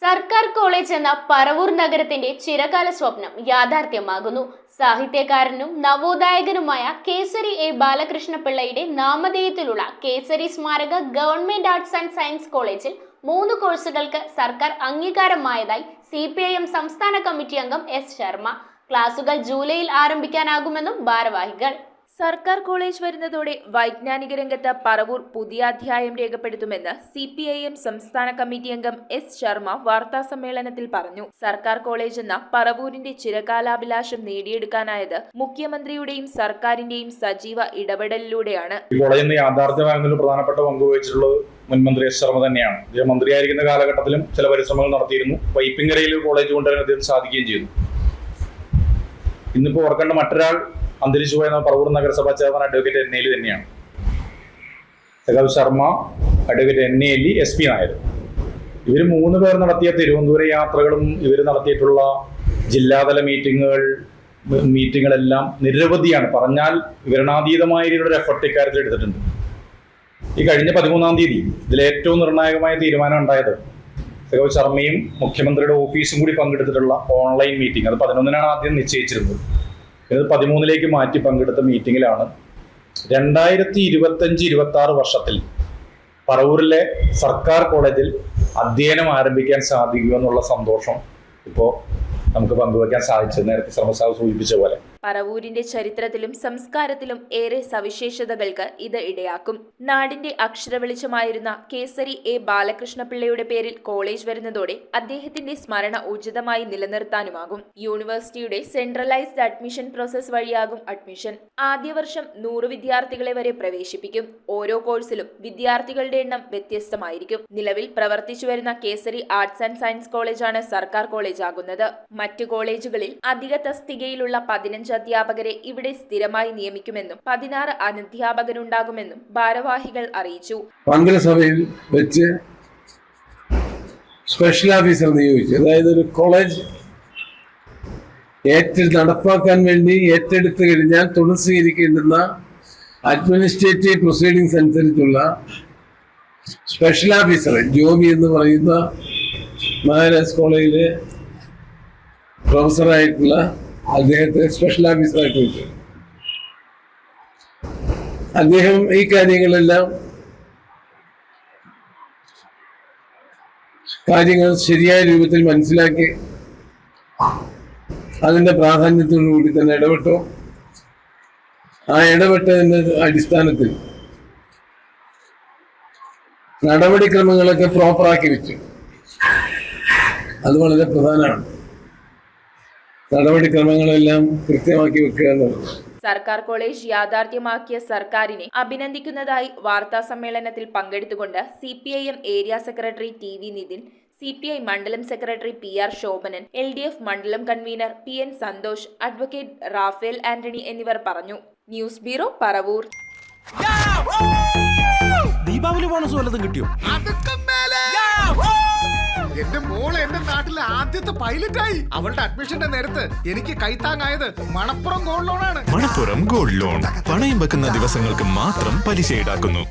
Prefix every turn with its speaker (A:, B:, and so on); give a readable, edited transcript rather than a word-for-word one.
A: സർക്കാർ കോളേജ് എന്ന പറവൂർ നഗരത്തിന്റെ ചിരകാല സ്വപ്നം യാഥാർത്ഥ്യമാകുന്നു. സാഹിത്യകാരനും നവോത്ഥായകനുമായ കേസരി എ ബാലകൃഷ്ണപിള്ളയുടെ നാമധേയത്തിലുള്ള കേസരി സ്മാരക ഗവൺമെന്റ് ആർട്സ് ആൻഡ് സയൻസ് കോളേജിൽ 3 കോഴ്സുകൾക്ക് സർക്കാർ അംഗീകാരമായതായി CPIM സംസ്ഥാന കമ്മിറ്റി അംഗം S. ശർമ്മ. ക്ലാസുകൾ ജൂലൈയിൽ ആരംഭിക്കാനാകുമെന്നും ഭാരവാഹികൾ. സർക്കാർ കോളേജ് വരുന്നതോടെ വൈജ്ഞാനിക രംഗത്ത് പറവൂർ പുതിയ അധ്യായം രേഖപ്പെടുത്തുമെന്ന് CPIM സംസ്ഥാന കമ്മിറ്റി അംഗം S. ശർമ്മ വാർത്താസമ്മേളനത്തിൽ പറഞ്ഞു. സർക്കാർ കോളേജ് എന്ന പറവൂരിന്റെ ചിരകാലാഭിലാഷം നേടിയെടുക്കാനായത് മുഖ്യമന്ത്രിയുടെയും സർക്കാരിന്റെയും സജീവ ഇടപെടലിലൂടെയാണ്.
B: കോളേജിന് യാഥാർത്ഥ്യമാകുന്നതിൽ പ്രധാനപ്പെട്ട പങ്ക് വഹിച്ചിട്ടുള്ളത് മുൻമന്ത്രി S. ശർമ്മ തന്നെയാണ്. അദ്ദേഹം മന്ത്രിയായിരിക്കുന്ന കാലഘട്ടത്തിലും ചില പരിശ്രമങ്ങൾ നടത്തിയിരുന്നു. വൈപ്പിങ്കരയിൽ കോളേജ് കൊണ്ടുവരാൻ അദ്ദേഹം സാധിക്കുകയും ചെയ്തു. ഇന്നിപ്പോൾ ഓർക്കേണ്ട മറ്റൊരാൾ അന്തരിച്ചു പോയ പറവൂർ നഗരസഭാ ചെയർമാൻ അഡ്വക്കേറ്റ് N. എലി തന്നെയാണ്. സഖാവ് ശർമ്മ, അഡ്വക്കേറ്റ് N. എലി, SP നായർ, ഇവർ 3 പേർ നടത്തിയ തിരുവനന്തപുരം യാത്രകളും ഇവർ നടത്തിയിട്ടുള്ള ജില്ലാതല മീറ്റിങ്ങുകളെല്ലാം നിരവധിയാണ്. പറഞ്ഞാൽ വിവരണാതീതമായ രീതിയിലുള്ള എഫർട്ട് ഇക്കാര്യത്തിൽ എടുത്തിട്ടുണ്ട്. ഈ കഴിഞ്ഞ 13-ാം തീയതി ഇതിലേറ്റവും നിർണായകമായ തീരുമാനം ഉണ്ടായത് സഖാവ് ശർമ്മയും മുഖ്യമന്ത്രിയുടെ ഓഫീസും കൂടി പങ്കെടുത്തിട്ടുള്ള ഓൺലൈൻ മീറ്റിംഗ്. അത് 11-നാണ് ആദ്യം നിശ്ചയിച്ചിരുന്നത്. ഇത് 13-ലേക്ക് മാറ്റി പങ്കെടുത്ത മീറ്റിങ്ങിലാണ് 2025-26 വർഷത്തിൽ പറവൂരിലെ സർക്കാർ കോളേജിൽ അധ്യയനം ആരംഭിക്കാൻ സാധിക്കുമെന്നുള്ള സന്തോഷം ഇപ്പോൾ നമുക്ക് പങ്കുവയ്ക്കാൻ സാധിച്ചത്. നേരത്തെ ശ്രമസാവ് സൂചിപ്പിച്ച പോലെ
A: പറവൂരിന്റെ ചരിത്രത്തിലും സംസ്കാരത്തിലും ഏറെ സവിശേഷതകൾക്ക് ഇത് ഇടയാക്കും. നാടിന്റെ അക്ഷരവെളിച്ചമായിരുന്ന കേസരി എ ബാലകൃഷ്ണപിള്ളയുടെ പേരിൽ കോളേജ് വരുന്നതോടെ അദ്ദേഹത്തിന്റെ സ്മരണ ഉചിതമായി നിലനിർത്താനുമാകും. യൂണിവേഴ്സിറ്റിയുടെ സെൻട്രലൈസ്ഡ് അഡ്മിഷൻ പ്രോസസ് വഴിയാകും അഡ്മിഷൻ. ആദ്യ വർഷം 100 വിദ്യാർത്ഥികളെ വരെ പ്രവേശിപ്പിക്കും. ഓരോ കോഴ്സിലും വിദ്യാർത്ഥികളുടെ എണ്ണം വ്യത്യസ്തമായിരിക്കും. നിലവിൽ പ്രവർത്തിച്ചു വരുന്ന കേസരി ആർട്സ് ആൻഡ് സയൻസ് കോളേജാണ് സർക്കാർ കോളേജ് ആകുന്നത്. മറ്റു കോളേജുകളിൽ അധിക തസ്തികയിലുള്ള 15 അധ്യാപകരെ ഇവിടെ സ്ഥിരമായി നിയമിക്കുമെന്നും 16 അനധ്യാപകരുണ്ടാകുമെന്നും ഭാരവാഹികൾ അറിയിച്ചു.
C: മന്ത്രിസഭയിൽ വെച്ച് സ്പെഷ്യൽ ഓഫീസർ നിയോഗിച്ചു. അതായത് ഒരു കോളേജ് നടപ്പാക്കാൻ വേണ്ടി ഏറ്റെടുത്തു കഴിഞ്ഞാൽ തുടർ സ്വീകരിക്കേണ്ടുന്ന അഡ്മിനിസ്ട്രേറ്റീവ് പ്രൊസീഡിങ്സ് അനുസരിച്ചുള്ള സ്പെഷ്യൽ ഓഫീസർ ജോബി എന്ന് പറയുന്ന മഹാരാജ് കോളേജിലെ പ്രൊഫസറായിട്ടുള്ള അദ്ദേഹത്തെ സ്പെഷ്യൽ ഓഫീസറായിട്ട് വെച്ചു. അദ്ദേഹം ഈ കാര്യങ്ങൾ ശരിയായ രൂപത്തിൽ മനസ്സിലാക്കി അതിന്റെ പ്രാധാന്യത്തോടു കൂടി തന്നെ ഇടപെട്ടു. ആ ഇടപെട്ടതിന്റെ അടിസ്ഥാനത്തിൽ നടപടിക്രമങ്ങളൊക്കെ പ്രോപ്പറാക്കി വെച്ചു. അത് വളരെ പ്രധാനമാണ്. നടപടിക്രമങ്ങളെല്ലാം കൃത്യമാക്കി വെക്കുക എന്നുള്ളത്.
A: സർക്കാർ കോളേജ് യാഥാർത്ഥ്യമാക്കിയ സർക്കാരിനെ അഭിനന്ദിക്കുന്നതായി വാർത്താ സമ്മേളനത്തിൽ പങ്കെടുത്തുകൊണ്ട് CPIM area secretary TV Nithin, CPI മണ്ഡലം സെക്രട്ടറി PR ശോഭനൻ, LDF മണ്ഡലം convener PN Santhosh, advocate Raphael Antony എന്നിവർ പറഞ്ഞു. News bureau, Paravur.
D: Deepavali bonus വല്ലതും കിട്ടിയോ?
E: എന്റെ മോള് എന്റെ നാട്ടിലെ ആദ്യത്തെ പൈലറ്റായി. അവളുടെ അഡ്മിഷന്റെ നേരത്ത് എനിക്ക് കൈത്താങ്ങായത് മണപ്പുറം ഗോൾഡ് ലോണാണ്.
D: മണപ്പുറം ഗോൾഡ് ലോൺ പണയം വെക്കുന്ന ദിവസങ്ങൾക്ക് മാത്രം പലിശ ഈടാക്കുന്നു.